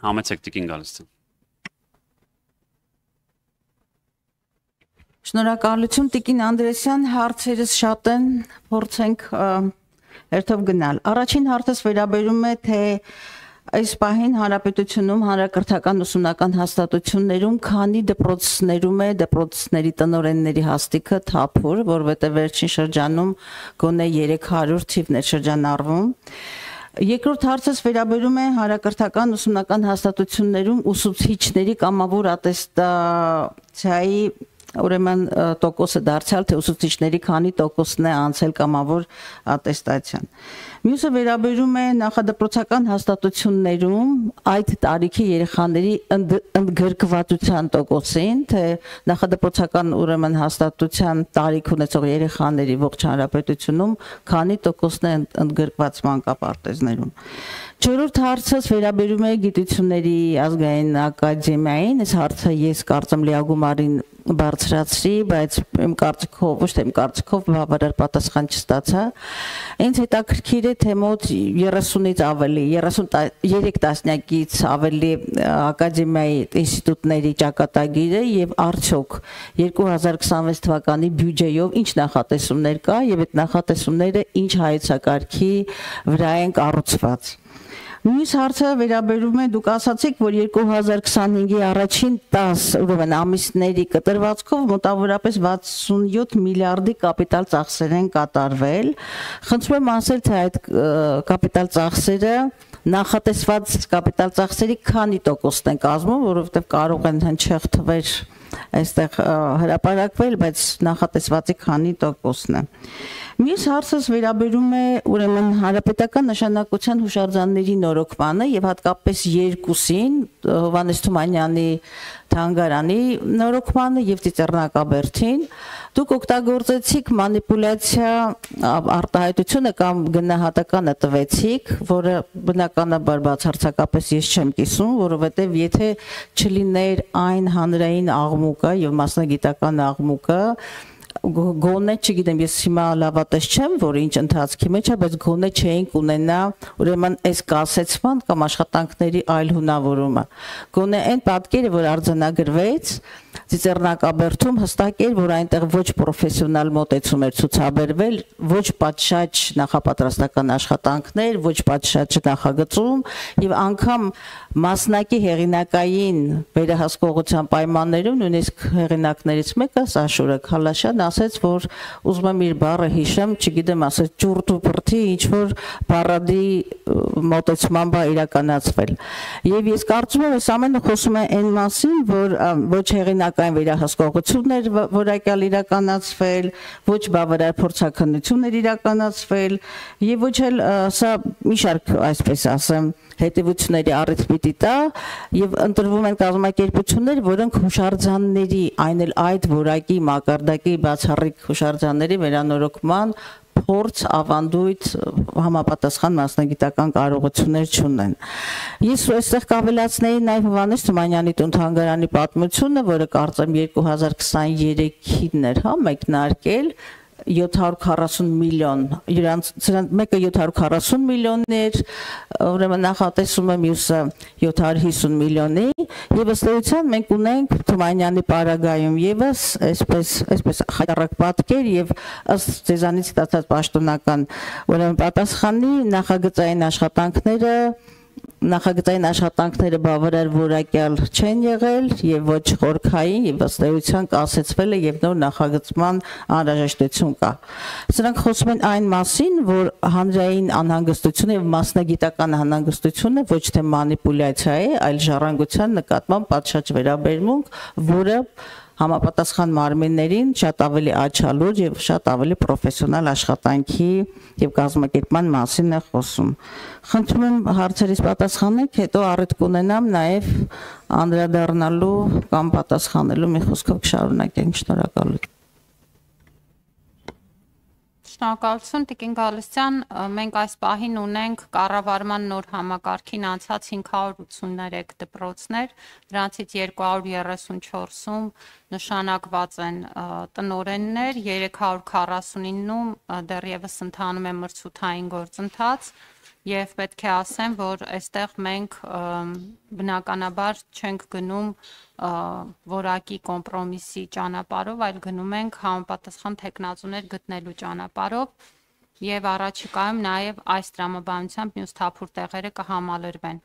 Համեցեք Տիկին Գալստյան։ Շնորհակալություն Տիկին Անդրեսյան, հարցերս շատ են, փորձենք հերթով գնալ։ Առաջին հարցս վերաբերում է թե այս պահին հանրապետությունում հանրակրթական ուսումնական հաստատություններում քանի դպրոցներում է դպրոցների տնօրենների հաստիքը թափուր, որովհետև վերջին շրջանում գոնե 300 թիվն է շրջանառվում։ Երկրորդ հարցս վերաբերում է հանրակրթական ուսումնական հաստատություններում ուսուցիչների կամավոր ատեստացիայի ուրեմն տոկոսը դարձյալ թե ուսուցիչների քանի տոկոսն է անցել կամավոր ատեստացիան։ Մյուսը վերաբերում է նախադպրոցական հաստատություններում այդ տարիքի երեխաների ընդգրկվածության տոկոսին, թե նախադպրոցական ուրեմն հաստատության տարիք ունեցող երեխաների ողջ հանրապետությունում քանի տոկոսն է ընդգրկված մանկապարտեզներում։ Չորրորդ հարցս վերաբերում է գիտությունների ազգային ակադեմիային, այս հարցը ես կարծեմ Լիագումարին բարձրացրի, բայց իմ կարծիքով, ոչ թե իմ կարծիքով բավարար պատասխան չստացա։ Ինձ հետաքրքիր է թե մոտ 30-ից ավելի, 33 տասնյակից ավելի ակադեմիայի ինստիտուտների ճակատագիրը եւ արդյոք 2026 թվականի բյուջեով ինչ նախատեսումներ կա եւ այդ նախատեսումները ինչ հայեցակարգի վրա են կառուցված։ Մյուս հարցը վերաբերում է դուք ասացիք, որ 2025-ի առաջին 10 ուրեմն ամիսների կտրվածքով մոտավորապես 67 միլիարդի կապիտալ ծախսեր են կատարվել։ Խնդրում եմ ասել, թե այդ կապիտալ ծախսերը նախատեսված կապիտալ ծախսերի քանի տոկոսն են կազմում, որովհետև կարող են հնչեղ թվեր այստեղ հրապարակվել, բայց նախատեսվածի քանի տոկոսն է։ Մյուս հարցս վերաբերում է ուրեմն հանրապետական նշանակության հուշարձանների նորոգմանը եւ հատկապես երկուսին Հովհաննես Թումանյանի թանգարանի նորոգմանը եւ Ծիծեռնակաբերդին։ Դուք օգտագործեցիք մանիպուլյացիա արտահայտությունը կամ գնահատականը տվեցիք, որը բնականաբար բացարձակապես ես չեմ կիսում, որովհետեւ եթե չլիներ այն հանրային աղմուկը եւ մասնագիտական աղմուկը, գոնե չգիտեմ, ես հիմա լավատես չեմ, որ ինչ ընթացքի մեջ է, բայց գոնե չէինք ունենա ուրեմն այս կասեցման կամ աշխատանքների այլ հունավորումը։ Գոնե այն պատկերը, որ արձանագրվեց Ծիծեռնակաբերդում, հստակ էր, որ այնտեղ ոչ պրոֆեսիոնալ մոտեցում էր ցուցաբերվել, ոչ պատշաճ նախապատրաստական աշխատանքներ, ոչ պատշաճ նախագծում եւ անգամ մասնակի հեղինակային վերահսկողության պայմաններում նույնիսկ հեղինակներից մեկը Սաշուրը Քալաշյան ասեց, որ ուզում եմ իր բառը հիշեմ, չգիտեմ, ասեց ճուրտ ու բրդի ինչ որ բառադի մոտեցման բա իրականացվել։ Եվ ես կարծում եմ, այս ամենը խոսում է այն մասին, որ ոչ հեղինակային վերահսկողություններ որակյալ իրականացվել, ոչ բավարար փորձաքննություններ իրականացվել եւ ոչ էլ սա մի շարք, այսպես ասեմ, հետևությունների առիթ պիտի տա եւ ընտրվում են կազմակերպություններ, որոնք հուշարձանների, այն էլ այդ որակի մակարդակի բացառիկ հուշարձանների վերանորոգման փորձ ավանդույթ համապատասխան մասնագիտական կարողություններ չունեն։ Ես այստեղ կավելացնեի նաև Հովհաննես Թումանյանի տուն-թանգարանի պատմությունը, որը կարծեմ 2023-ին էր, մեկնարկել 740 միլիոն, սրանց մեկը 740 միլիոնն էր, ուրեմն նախատեսումը մյուսը 750 միլիոնի, եւ ըստ էության մենք ունենք Թումանյանի պարագայում եւս այսպես խայտարակ պատկեր եւ ըստ ձեզանից ստացած պաշտոնական ուրեմն պատասխանի նախագծային աշխատանքները բավարար որակյալ չեն եղել եւ ոչ խորքային եւ ըստ էության կասեցվել է եւ նոր նախագծման անհրաժեշտություն կա։ Սրանք խոսում են այն մասին, որ հանրային անհանգստությունը եւ մասնագիտական անհանգստությունը ոչ թե մանիպուլյացիա է, այլ ժառանգության նկատմամբ պատշաճ վերաբերմունք, որը համապատասխան մարմիններին շատ ավելի աչալուր եւ շատ ավելի պրոֆեսիոնալ աշխատանքի եւ կազմակերպման մասին է խոսում։ Խնդրում եմ հարցերից պատասխանեք, հետո առիթ կունենամ նաեւ անդրադառնալու կամ պատասխանելու մի խոսքով կշարունակենք։ Շնորհակալություն։ Շնորհակալություն Տիկին Գալստյան, մենք այս պահին ունենք կառավարման նոր համակարգին անցած 583 դպրոցներ, դրանցից 234-ում նշանակված են տնօրեններ, 349-ում դեռևս ընթանում է մրցութային գործընթաց, Եվ պետք է ասեմ, որ այստեղ մենք բնականաբար չենք գնում որակի կոմպրոմիսի ճանապարհով, այլ գնում ենք համապատասխան թեկնածուներ գտնելու ճանապարհով եւ առաջիկայում նաեւ այս տրամաբանությամբ մյուս թափուր տեղերը կհամալրվեն։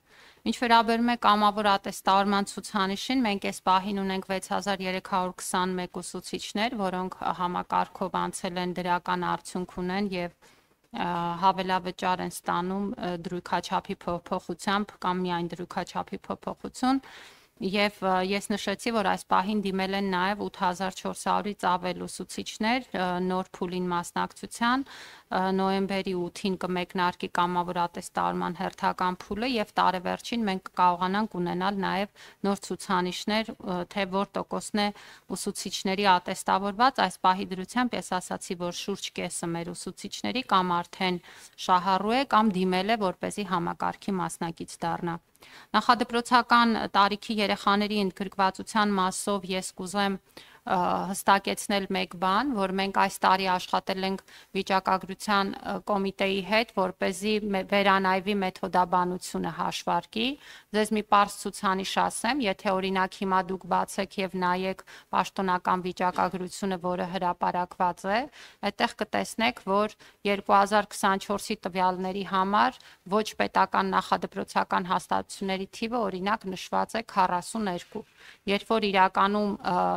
Ինչ վերաբերում է կամավոր ատեստավորման ցուցանիշին, մենք այս պահին ունենք 6321 ուսուցիչներ, որոնք համակարգով անցել են դրական արդյունք ունեն եւ հավելավճար են ստանում դրույքաչափի փոփոխությամբ կամ միայն դրույքաչափի փոփոխություն եւ ես նշեցի, որ այս պահին դիմել են նաեւ 8400-ից ավել ուսուցիչներ նոր փուլին մասնակցության, նոյեմբերի 8-ին կմեկնարկի կամավոր ատեստավորման հերթական փուլը եւ տարեվերջին մենք կարողանանք ունենալ նաեւ նոր ցուցանիշներ, թե որ տոկոսն է ուսուցիչների ատեստավորված, այս պահի դրությամբ ես ասացի, որ շուրջ կեսը մեր ուսուցիչների կամ արդեն շահառու է կամ դիմել է, որպեսզի համակարգի մասնակից դառնա։ Նախադպրոցական տարիքի երեխաների ընդգրկվածության մասով ես կուզեմ հստակեցնել մեկ բան, որ մենք այս տարի աշխատել ենք վիճակագրության կոմիտեի հետ, որպեսզի վերանայվի մեթոդաբանությունը հաշվարկի։ Ձեզ մի պարզ ցուցանիշ ասեմ, եթե օրինակ հիմա դուք բացեք եւ նայեք պաշտոնական վիճակագրությունը, որը հրապարակված է, այդտեղ կտեսնեք, որ 2024-ի տվյալների համար ոչ պետական նախադպրոցական հաստատությունների թիվը օրինակ նշված է 42, երբ որ իրականում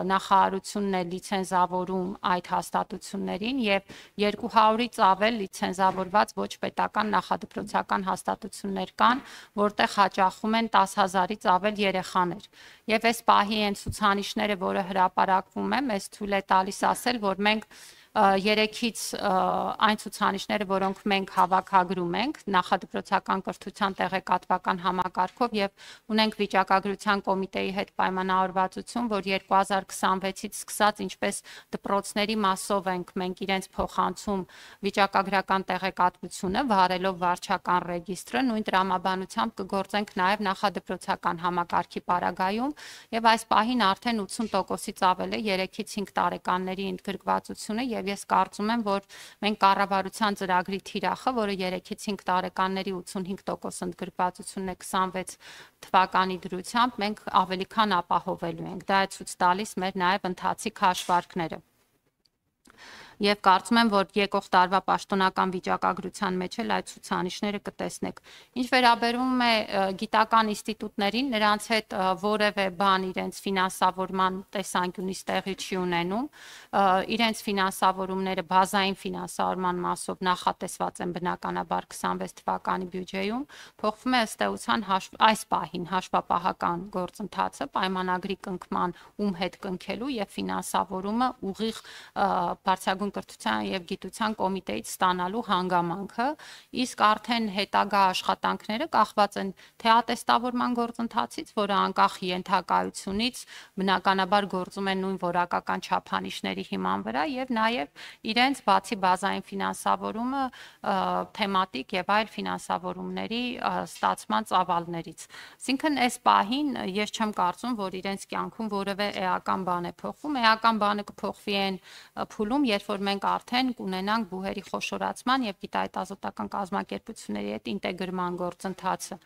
նախարարությունն է լիցենզավորում այդ հաստատություններին եւ 200-ից ավել լիցենզավորված ոչ պետական նախադպրոցական հաստատություններ կան, որտեղ հաճախում են 10,000-ից ավել երեխաներ։ Եվ այս պահի այն ցուցանիշները, որը հրապարակվում է, մեզ թույլ է տալիս ասել, որ մենք 3-ից այն ցուցանիշները, որոնք մենք հավաքագրում ենք նախադպրոցական կրթության տեղեկատվական համակարգով եւ ունենք վիճակագրության կոմիտեի հետ պայմանավորվածություն, որ 2026-ից սկսած ինչպես դպրոցների մասով ենք մենք իրենց փոխանցում վիճակագրական տեղեկատվությունը, վարելով վարչական ռեգիստրը, նույն տրամաբանությամբ կգործենք նաեւ նախադպրոցական համակարգի պարագայում եւ այս պահին արդեն 80%-ից ավել է 3-ից 5 տարեկանների ընդգրկվածությունը եւ ես կարծում եմ, որ մենք կառավարության ծրագրի թիրախը, որը 3-ից 5 տարեկանների 85% ընդգրկվածությունն է 26 թվականի դրությամբ, մենք ավելի քան ապահովելու ենք։ Դա է ցույց տալիս մեր նաև ընթացիկ հաշվարկները։ Եվ կարծում եմ, որ եկող տարվա պաշտոնական վիճակագրության մեջ էլ այդ ցուցանիշները կտեսնեք։ Ինչ վերաբերում է գիտական ինստիտուտներին, նրանց հետ որևէ բան իրենց ֆինանսավորման տեսանկյունից տեղի չի ունենում, իրենց ֆինանսավորումները բազային ֆինանսավորման մասով նախատեսված են բնականաբար 26 թվականի բյուջեում, փոխվում է ըստ էության այս պահին հաշվապահական գործընթացը պայմանագրի կնքման ում հետ կնքելու եւ ֆինանսավորումը ուղիղ բարձրագույն կրթության եւ գիտության կոմիտեից ստանալու հանգամանքը, իսկ արդեն հետագա աշխատանքները կախված են թե ատեստավորման գործընթացից, որը անկախ ենթակայությունից բնականաբար գործում են նույն որակական չափանիշների հիման վրա եւ նաեւ իրենց բացի բազային ֆինանսավորումը թեմատիկ եւ այլ ֆինանսավորումների ստացման ծավալներից։ Այսինքն այս պահին ես չեմ կարծում, որ իրենց կյանքում որևէ էական բան է փոխվում, էական բանը կփոխվի այն փուլում, երբ որ մենք արդեն կունենանք բուհերի խոշորացման եւ գիտահետազոտական կազմակերպությունների հետ ինտեգրման գործընթացը։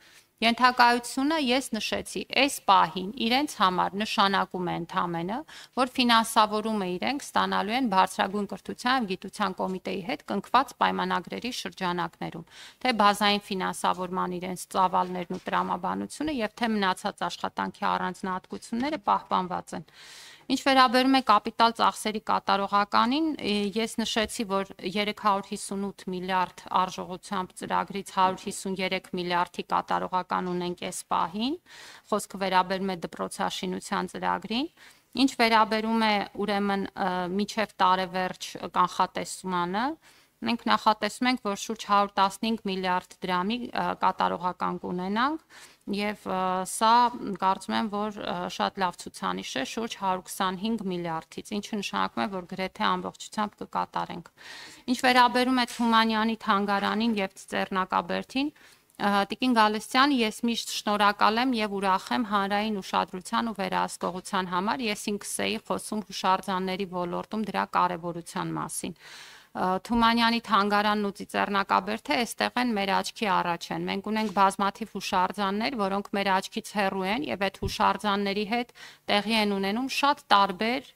Ենթակայությունը ես նշեցի, այս պահին իրենց համար նշանակում է ընդամենը, որ ֆինանսավորումը իրենք ստանալու են բարձրագույն կրթության եւ գիտության կոմիտեի հետ կնքված պայմանագրերի շրջանակներում, թե բազային ֆինանսավորման իրենց ծավալներն ու տրամաբանությունը եւ թե մնացած աշխատանքի առանձնահատկությունները պահպանված են։ Ինչ վերաբերում է կապիտալ ծախսերի կատարողականին, ես նշեցի, որ 358 միլիարդ արժողությամբ ծրագրից 153 միլիարդի կատարողական ունենք այս պահին, խոսքը վերաբերում է դպրոցաշինության ծրագրին, ինչ վերաբերում է ուրեմն մինչև տարեվերջ կանխատեսմանը, մենք նախատեսում ենք, որ շուրջ 115 միլիարդ դրամի կատարողական կունենանք եւ սա կարծում եմ, որ շատ լավ ցուցանիշ է, շուրջ 125 միլիարդից, ինչը նշանակում է, որ գրեթե ամբողջությամբ կկատարենք։ Ինչ վերաբերում է Թումանյանի թանգարանին եւ Ծիծեռնակաբերդին, Տիկին Գալստյան, ես միշտ շնորհակալ եմ եւ ուրախ եմ հանրային ուշադրության ու վերահսկողության համար, ես ինքս էի խոսում հուշարձանների ոլորտում դրա կարեւորության մասին։ Թումանյանի թանգարանն ու Ծիծեռնակաբերդը այստեղ են մեր աչքի առաջ են։ Մենք ունենք բազմաթիվ հուշարձաններ, որոնք մեր աչքից հեռու են եւ այդ հուշարձանների հետ տեղի են ունենում շատ տարբեր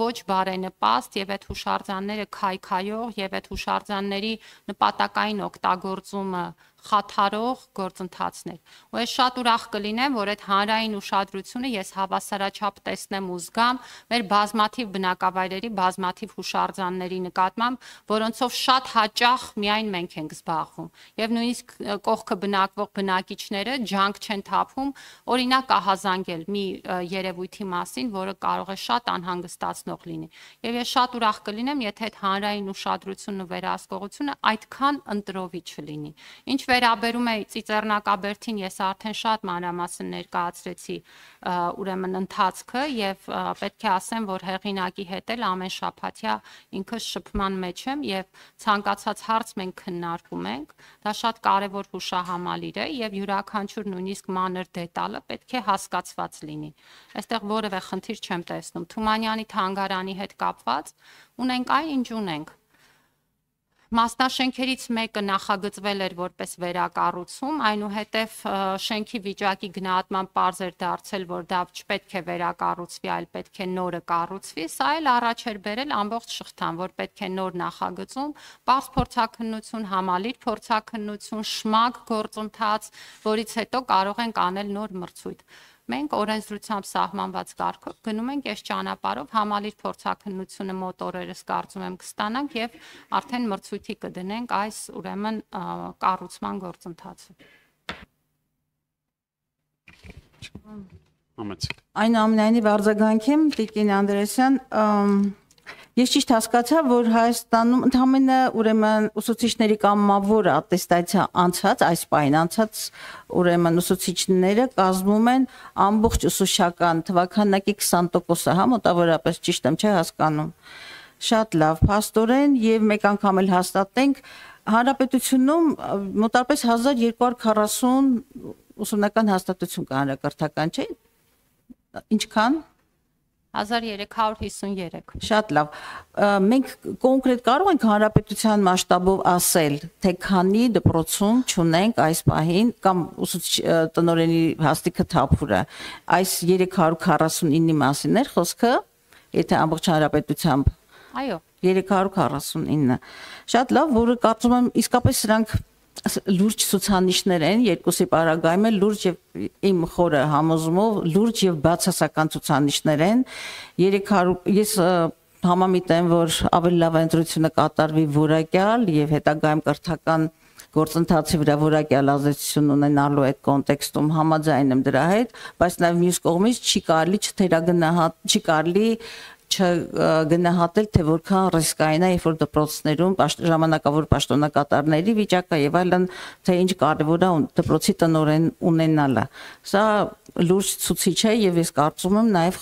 ոչ բարենպաստ եւ այդ հուշարձանները քայքայող եւ այդ հուշարձանների նպատակային օգտագործումը խաթարող գործընթացներ։ Ու ես շատ ուրախ կլինեմ, որ այդ հանրային ուշադրությունը ես հավասարաչափ տեսնեմ ու զգամ մեր բազմաթիվ բնակավայրերի, բազմաթիվ հուշարձանների նկատմամբ, որոնցով շատ հաճախ միայն մենք ենք զբաղվում։ Եվ նույնիսկ կողքը բնակվող բնակիչները ջանք չեն թափում, օրինակ ահազանգել մի երևույթի մասին, որը կարող է շատ անհանգստացնող լինի։ Եվ ես շատ ուրախ կլինեմ, եթե այդ հանրային ուշադրությունն ու վերահսկողությունը այդքան ընտրովի չլինի։ Ինչ վերաբերում է Ծիծեռնակաբերդին, ես արդեն շատ մանրամասն ներկայացրեցի ուրեմն ընթացքը եւ պետք է ասեմ, որ հեղինակի հետ էլ ամեն շաբաթյա ինքս շփման մեջ եմ եւ ցանկացած հարց մենք քննարկում ենք։ Դա շատ կարեւոր հուշահամալիր է եւ յուրաքանչյուր նույնիսկ մանր դետալը պետք է հասկացված լինի։ Այստեղ որևէ խնդիր չեմ տեսնում։ Թումանյանի թանգարանի հետ կապված ունենք այն, ինչ ունենք։ Մասնաշենքերից մեկը նախագծվել էր որպես վերակառուցում, այնուհետև շենքի վիճակի գնահատման պարզ էր դարձել, որ դա չպետք է վերակառուցվի, այլ պետք է նորը կառուցվի, սա էլ առաջ էր բերել ամբողջ շղթան, որ պետք է նոր նախագծում, պարզ փորձաքննություն, համալիր փորձաքննություն, շմագ գործընթաց, որից հետո կարող ենք անել նոր մրցույթ։ Մենք օրենսդրությամբ սահմանված կարգով գնում ենք այս ճանապարհով, համալիր փորձաքննությունը մոտ օրերս կարծում եմ կստանանք եւ արդեն մրցույթի կդնենք այս ուրեմն կառուցման գործընթացը։ Այնուամենայնիվ արձագանքեմ Տիկին Անդրեասյան, ես ճիշտ հասկացա, որ Հայաստանում ընդհանրապես ուրեմն ուսուցիչների կամավոր ատեստացիա անցած, այս պահին անցած ուրեմն ուսուցիչները կազմում են ամբողջ ուսուցչական թվաքանակի 20%-ը, հա, մոտավորապես ճիշտ եմ, չէ՞ հասկանում։ Շատ լավ, փաստորեն եւ մեկ անգամ էլ հաստատենք, Հանրապետությունում մոտավորապես 1240 ուսումնական հաստատություն կա հանրակրթական, չէ՞։ Ինչքան 1353։ Շատ լավ։ Մենք կոնկրետ կարող ենք հանրապետության մասշտաբով ասել, թե քանի դպրոցում չունենք այս պահին կամ տնօրենի հաստիքը թափուր է։ Այս 349-ի մասին էր խոսքը, եթե ամբողջ հանրապետությամբ։ Այո։ 349։ Շատ լավ, որը կարծում եմ իսկապես սրանք լուրջ ցուցանիշներ են, երկուսի պարագայում էլ լուրջ եւ իմ խորը համոզումով լուրջ եւ բացասական ցուցանիշներ են։ 300 ես համամիտ եմ, որ ավելի լավ ընտրությունը կատարվի որակյալ եւ հետագայում կրթական գործընթացի վրա որակյալ ազդեցություն ունենալու այդ կոնտեքստում համաձայն եմ դրա հետ, բայց նաեւ մյուս կողմից չի կարելի չի կարելի չգնահատել, թե որքան ռիսկային է, երբ որ դպրոցներում ժամանակավոր պաշտոնակատարների վիճակը եւ այլն, թե ինչ կարեւոր է դպրոցի տնօրեն ունենալը։ Սա լուրջ ցուցիչ է եւ ես կարծում եմ նաեւ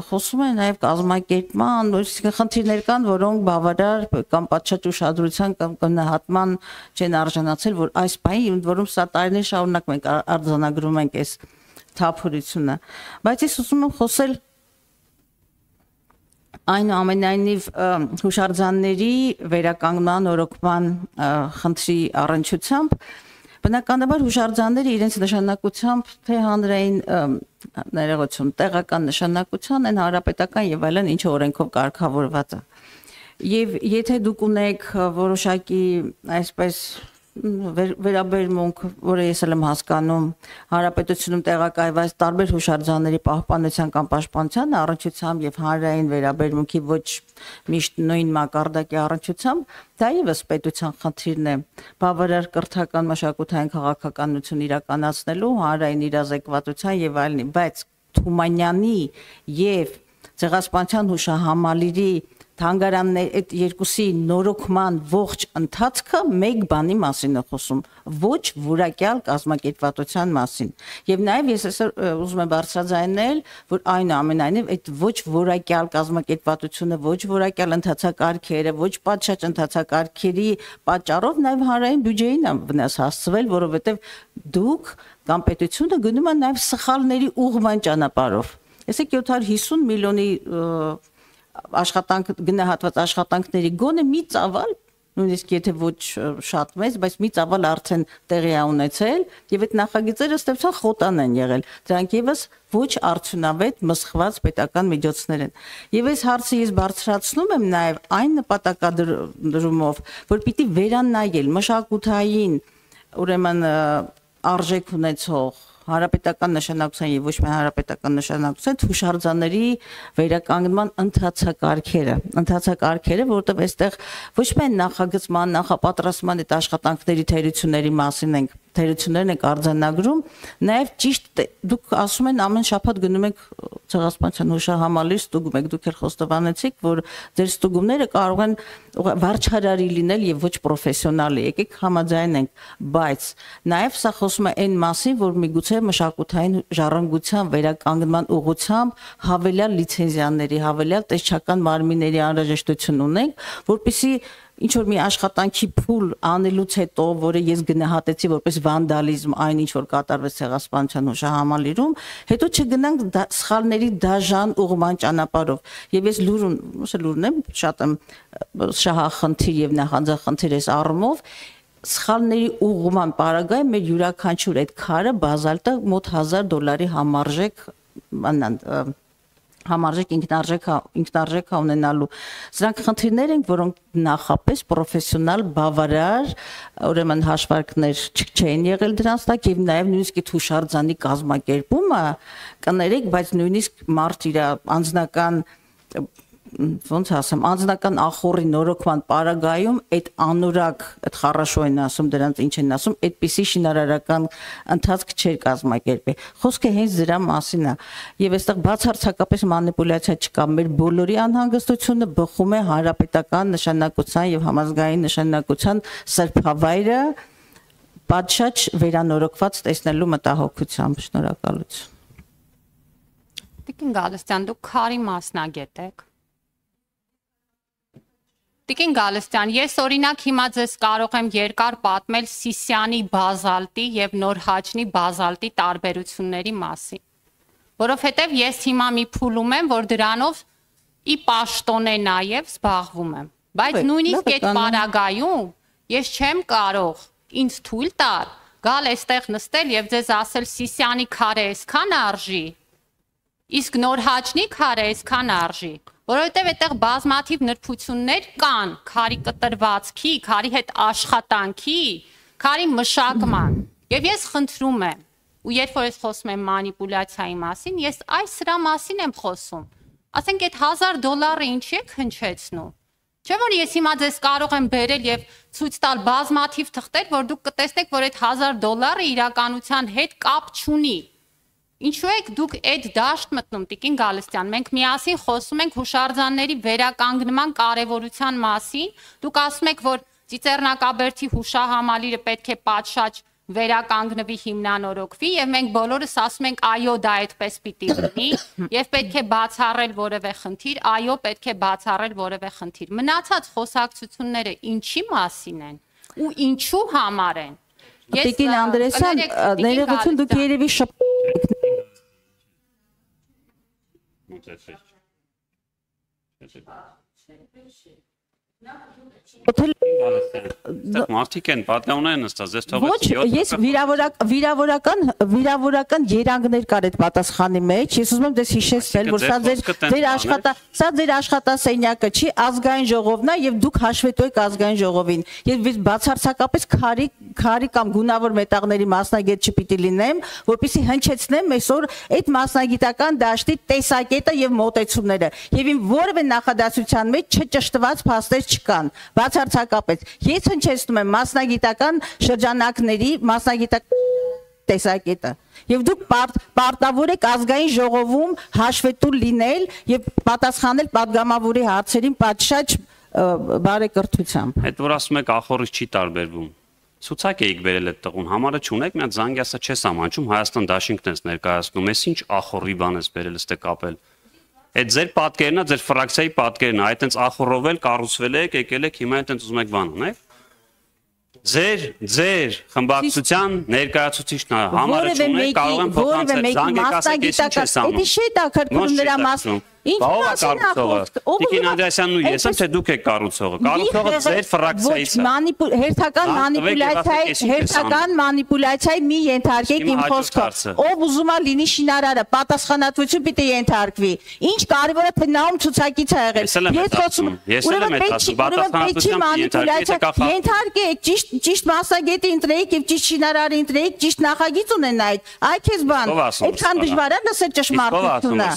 խոսում է նաեւ կազմակերպման, այսինքն խնդիրներ կան, որոնք բավարար կամ պատշաճ ուշադրության կամ գնահատման չեն արժանացել, որ այս պահին, որում սա տարիներ շարունակ մենք արձանագրում ենք այս թափուրությունը, բայց ես ուզում եմ խոսել այնուամենայնիվ հուշարձանների վերականգնման օրոքման խնդրի առնչությամբ, բնականաբար հուշարձանները իրենց նշանակությամբ թե հանրային ներողություն, տեղական նշանակության են հանրապետական եւ այլն, ինչը օրենքով կարգավորված է։ Եվ եթե դուք ունեք որոշակի այսպես վերաբերմունք, որը ես եմ հասկանում, հանրապետությունում տեղակայված տարբեր հուշարձանների պահպանության կամ պաշտպանության առնչությամբ եւ հանրային վերաբերմունքի ոչ միշտ նույն մակարդակի առնչությամբ, դա եւս պետության խնդիրն է, բավարար կրթական մշակութային քաղաքականություն իրականացնելու, հանրային իրազեկվածության եւ այլնի, բայց Թումանյանի եւ Ցեղասպանության հուշահամալիրի թանգարաններ այդ երկուսի նորոգման ողջ ընթացքը մեկ բանի մասին է խոսում, ոչ որակյալ կազմակերպվածության մասին։ Եվ նաև ես ուզում եմ բարձրաձայնել, որ այնուամենայնիվ այդ ոչ որակյալ կազմակերպվածությունը, ոչ որակյալ ընթացակարգերը, ոչ պատշաճ ընթացակարգերի պատճառով նաև հանրային բյուջեին է վնաս հասցվել, որովհետև դուք կամ պետությունը գնում է նաև սխալների ուղղման ճանապարհով։ Այսինքն 750 միլիոնի աշխատանք գնահատված աշխատանքների գոնե մի ծավալ նույնիսկ եթե ոչ շատ մեծ, բայց մի ծավալ արդեն տեղի է ունեցել եւ այդ նախագիծերը ստեցան խոտան են եղել։ Դրանք եւս ոչ արդյունավետ մսխված պետական միջոցներ են։ Եվ այս հարցը ես բարձրացնում եմ նաեւ այն նպատակադրումով, որ պիտի վերանայել մշակութային, ուրեմն արժեք ունեցող հանրապետական նշանակության եւ ոչ միայն հանրապետական նշանակության հուշարձանների վերականգնման ընթացակարգերը, որտեղ այստեղ ոչ միայն նախագծման, նախապատրաստման այդ աշխատանքների թերությունների մասին թերություններն ենք արձանագրում, նաեւ ճիշտ դուք ասում են ամեն շաբաթ գնում եք ցեղասպանության հուշահամալիր ստուգում եք, դուք էլ խոստովանեցիք, որ ձեր ստուգումները կարող են վարչարարի լինել եւ ոչ պրոֆեսիոնալ, եկեք համաձայնենք, բայց նաեւ սա խոսում է այն մասին, որ միգուցե մշակութային ժառանգության վերականգնման ուղղությամբ հավելյալ լիցենզիաների, հավելյալ տեսչական մարմինների անհրաժեշտություն ունենք, որպեսզի ինչ որ մի աշխատանքի փուլ անելուց հետո, որը ես գնահատեցի որպես վանդալիզմ, այն ինչ որ կատարվեց ցեղասպանության հուշահամալիրում, հետո չգնանք սխալների դաժան ուղղման ճանապարհով։ Եվ ես լուրն եմ, շատ եմ շահախնդիր եւ նախանձախնդիր ես առումով սխալների ուղղման պարագայում մեր յուրաքանչյուր այդ քարը բազալտը մոտ $1000 համարժեք ինքնարժեք ունենալու։ Սրանք խնդիրներ են, որոնք նախապես պրոֆեսիոնալ բավարար, ուրեմն հաշվարկներ չեն եղել դրանց տակ եւ նաեւ նույնիսկ այդ հուշարձանի կազմակերպումը կներեք, բայց նույնիսկ մարդ իր անձնական ոնց ասեմ, անձնական ախորի նորոգման պարագայում այդ անորակ, այդ խառաշո են ասում, դրանց ինչ են ասում, այդպիսի շինարարական ընթացք չէր կազմակերպել։ Խոսքը հենց դրա մասին է։ Եվ այստեղ բացարձակապես մանիպուլյացիա չկա, մեր բոլորի անհանգստությունը բխում է հանրապետական նշանակության եւ համազգային նշանակության սրբավայրը պատշաճ վերանորոգված տեսնելու մտահոգությամբ։ Շնորհակալություն։ Տիկին Գալստյան, դուք քարի մասնագետ եք։ Տիկին Գալստյան, ես օրինակ հիմա ձեզ կարող եմ երկար պատմել Սիսյանի բազալտի եւ Նորհաճնի բազալտի տարբերությունների մասին, որովհետեւ ես հիմա մի փուլում եմ, որ դրանով ի պաշտոնե նաեւ զբաղվում եմ, բայց նույնիսկ այդ պարագայում ես չեմ կարող ինձ թույլ տալ գալ այստեղ նստել եւ ձեզ ասել Սիսյանի քարը այսքան արժի, իսկ Նորհաճնի քարը այսքան արժի, որովհետև այդտեղ բազմաթիվ նրբություններ կան, քարի կտրվածքի, քարի հետ աշխատանքի, քարի մշակման։ Եվ ես խնդրում եմ, ու երբ որ ես խոսում եմ մանիպուլյացիայի մասին, ես սրա մասին եմ խոսում։ Ասենք այդ $1000 ինչի եք հնչեցնում։ Չէ՞ որ ես հիմա ձեզ կարող եմ բերել եւ ցույց տալ բազմաթիվ թղթեր, որ դուք կտեսնեք, որ այդ $1000 իրականության հետ կապ չունի։ Ինչու եք դուք այդ դաշտ մտնում, Տիկին Գալստյան, մենք միասին խոսում ենք հուշարձանների վերականգնման կարևորության մասին, դուք ասում եք, որ Ծիծեռնակաբերդի հուշահամալիրը պետք է պատշաճ վերականգնվի, հիմնանորոգվի եւ մենք բոլորս ասում ենք այո, դա այդպես պիտի լինի եւ պետք է բացառել որևէ խնդիր, այո, պետք է բացառել որևէ խնդիր։ Մնացած խոսակցությունները ինչի մասին են ու ինչու համար են։ Տիկին Անդրեսյան, ներողություն, դուք երևի Մարդիկ են պատկանոն նստած, ես թողեցի։ Ոչ, ես վիրավորական երանգներ կար այդ պատասխանի մեջ, ես ուզում եմ դες հիշեցնել, որ սա ձեր աշխատասենյակը չի, ազգային ժողովն է եւ դուք հաշվետու եք ազգային ժողովին։ Ես բացարձակապես քարի կամ գունավոր մետաղների մասնագետ չպիտի լինեմ, որպեսզի հնչեցնեմ այսօր այդ մասնագիտական դաշտի տեսակետը եւ մոտեցումները։ Եվ իմ որևէ նախադասության մեջ չճշտված փաստեր չկան, բացարձակապես։ Ես հնչեցնում եմ մասնագիտական շրջանակների մասնագիտական տեսակետը։ Եվ դուք պարտավոր եք ազգային ժողովում հաշվետու լինել եւ պատասխանել падգամավորի հարցերին պատշաճ բարեկրթությամբ։ Այդ որ ասում եք ախորից չի տարբերվում։ Ցուցակ էիք բերել այդ տղուն, համարը չունեք, մի հատ զանգյասը չես ամանչում, Հայաստան դաշինքն ես ներկայացնում, ես ինչ ախորի բան ես բերել, ստե կապել։ Այդ ձեր պատկերն է, ձեր ֆրակցիայի պատկերն է, այդ տենց ախորով էլ կառուցվել եք, եկել եք, հիմա տենց ուզում եք բան անեք։ Ձեր խմբակցության ներկայացուցիչն է, համարը չունեք, կարող եմ փոխանցել, զանգեք ասեք, ես ինչ ես անում։ Դա չէ դա քրքրումների մաս։ Տիկին Անդրեասյանն ու ես եմ, թե դուք եք կառուցողը։ Կառուցողը ձեր ֆրակցիայից է։ Հերթական մանիպուլյացիայի մի ենթարկեք իմ խոսքը։ Ով ուզում է լինի շինարարը, պատասխանատվություն պիտի ենթարկվի։ Ինչ կարևորը թե նա ում ցուցակից է եղել։ Ես էլ եմ ասում, պատասխանատվություն ենթարկեք, ճիշտ մասնագետի ընտրեիք եւ ճիշտ շինարարի ընտրեիք, ճիշտ նախագիծ ունենայիք։ Այ քեզ բան, այդքան դժվար է լսել ճշմարտությունը։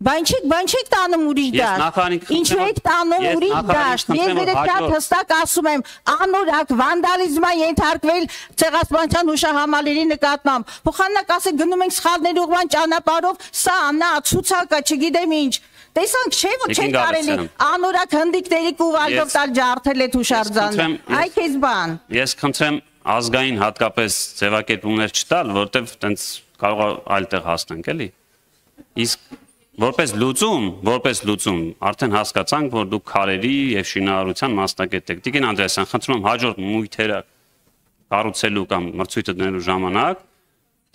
Բան չեք տանում ուրիշ դաշտ։ Ինչու եք տանում ուրիշ դաշտ։ Ես դեռ շատ հստակ ասում եմ, անորակ վանդալիզմա ենթարկվել ցեղասպանության հուշահամալիրի նկատմամբ։ Փոխանակ ասեք գնում ենք սխալների ուղղման ճանապարհով, սա նա ցուցակը, չգիտեմ ինչ։ Տեսանք չէ՞ որ չեն կարելի անորակ հնդիկների կուվալով տալ ջարդել այդ հուշարձանը։ Այ քեզ բան։ Ես խնդրեմ ազգային հատկապես ձևակերպումներ չտալ, որտեվ տենց կարող է այլտեղ հասնենք, էլի։ Իսկ որպես լուծում արդեն հասկացանք, որ դուք քարերի եւ շինարարության մասնագետ եք։ Տիկին Անդրեասյան, խնդրում եմ հաջորդ մույթերը կառուցելու կամ մրցույթը դնելու ժամանակ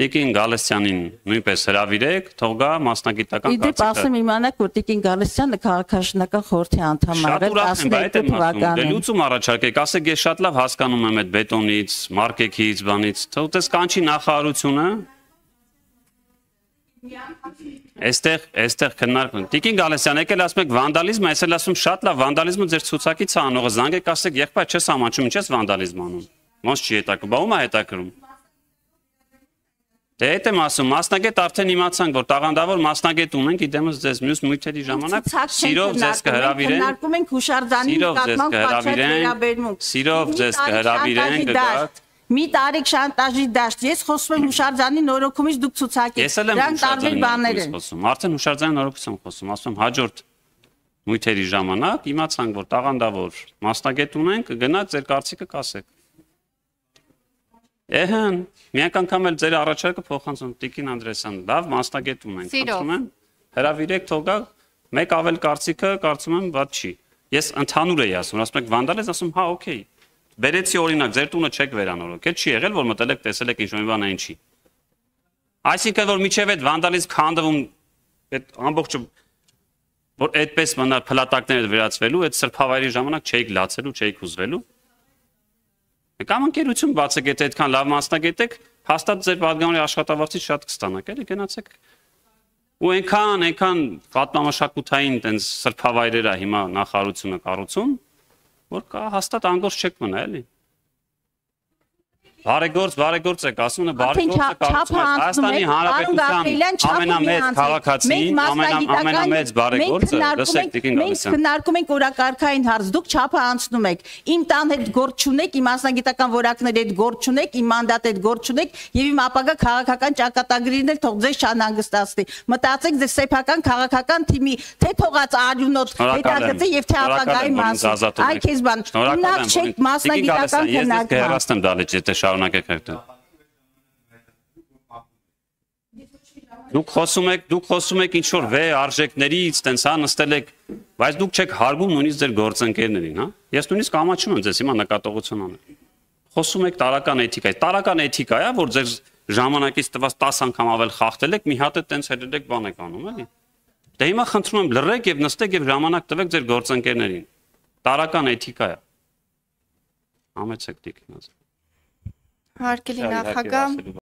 Տիկին Գալստյանին նույնպես հրավիրեք, թող գա մասնագիտական կարծիքը։ Իդեպ ասեմ իմանաք, որ Տիկին Գալստյանը քաղաքաշինական խորհրդի անդամ է եղել 12 թվականին։ Լուծում առաջարկեք, ասեք ես շատ լավ հասկանում եմ այդ բետոնից, մարկեքից, բանից, թող դες կանչի նախարարությունը։ Այստեղ քննարկում։ Տիկին Գալստյան, եկել ասում եք վանդալիզմ, ես էլ ասում շատ լավ, վանդալիզմը ձեր ցուցակից է անողը, զանգեք ասեք, եղբայր չես ամաչում, ինչ ես վանդալիզմ անում։ Ոնց չի հետաքրում, բա ում է հետաքրում։ Դե այդ եմ ասում, մասնագետ արդեն իմացանք, որ տաղանդավոր մասնագետ ունենք, իդեմս ձեզ մյուս մույթերի ժամանակ սիրով ձեզ կհրավիրեն։ Քննարկում ենք հուշարձանի նկատմամբ պատշաճ վերաբերմունք։ Սիրով ձեզ կհրավիրեն, կգաք։ Մի տարիք շանտաժի դաշտ, ես խոսում եմ հուշարձանի նորոգումից դուք ցուցակեք։ Դրանք տարբեր բաներ են։ Արդեն հուշարձանի նորոգից եմ խոսում, ասում եմ հաջորդ մույթերի ժամանակ իմացանք, որ տաղանդավոր մասնագետ ունենք, գնաք ձեր կարծիքը կասեք։ Էհն, միակ անգամ էլ ձեր առաջարկը փոխանցում Տիկին Անդրեասյան, լավ մասնագետ ունենք, խնդրում եմ, հրավիրեք թող գա, մեկ ավել կարծիքը կարծում եմ ված չի։ Ես ընդհանուր էի ասում, ասում եք վանդալիզմ, ասում հա, օքեյ։ Բերեցի օրինակ, ձեր տունը չեք վերանորոգել, չի եղել, որ մտել եք, տեսել եք ինչ-որ մի բան այնչի։ Այսինքն որ միջև այդ վանդալիզմ քանդվում, այդ ամբողջը որ այդպես մնար փլատակները վերածվելու, այդ սրբավայրի ժամանակ չէիք լացելու, չէիք հուզվելու։ Կամ ընկերություն բացեք, եթե այդքան լավ մասնագետ եք, հաստատ ձեր պատգամավորի աշխատավարձից շատ կստանաք, էլի գնացեք։ Ու այնքան պատմամշակութային տենց սրբավայրեր է հիմա նախարարությունը կառուցում, որ հաստատ անգործ չեք մնա, էլի։ Բարեգործ եք, ասում են բարեգործը կառուցում է Հայաստանի Հանրապետության ամենամեծ քաղաքացին, ամենամեծ բարեգործը, լսեք Տիկին Գալստյան։ Մենք քննարկում ենք օրակարգային հարց, դուք չափը անցնում եք։ Իմ տան հետ գործ չունեք, իմ մասնագիտական որակների հետ գործ չունեք, իմ մանդատի հետ գործ չունեք եւ իմ ապագա քաղաքական ճակատագրին էլ թող ձեզ չանհանգստացնի։ Մտածեք ձեր սեփական քաղաքական թիմի թե թողած արյունոտ հետագծի եւ թե ապագայի մասին։ Այ քեզ բան, ունակ չեք մասնագիտական քննարկում։ Շարունակեք հետո։ Դուք խոսում եք ինչ որ վե արժեքներից, տենց հա նստել եք, բայց դուք չեք հարգում նույնիսկ ձեր գործընկերներին, հա։ Ես նույնիսկ ամաչում եմ ձեզ հիմա նկատողություն անել։ Խոսում եք տարական էթիկա, տարական էթիկա է, որ ձեր ժամանակից տված 10 անգամ ավել խախտել եք, մի հատ է տենց հետել եք բան եք անում, էլի։ Դե հիմա խնդրում եմ լռեք եւ նստեք եւ ժամանակ տվեք ձեր գործընկերներին։ Տարական էթիկա է։ Համեցեք Տիկին։ Հարգելի նախագահ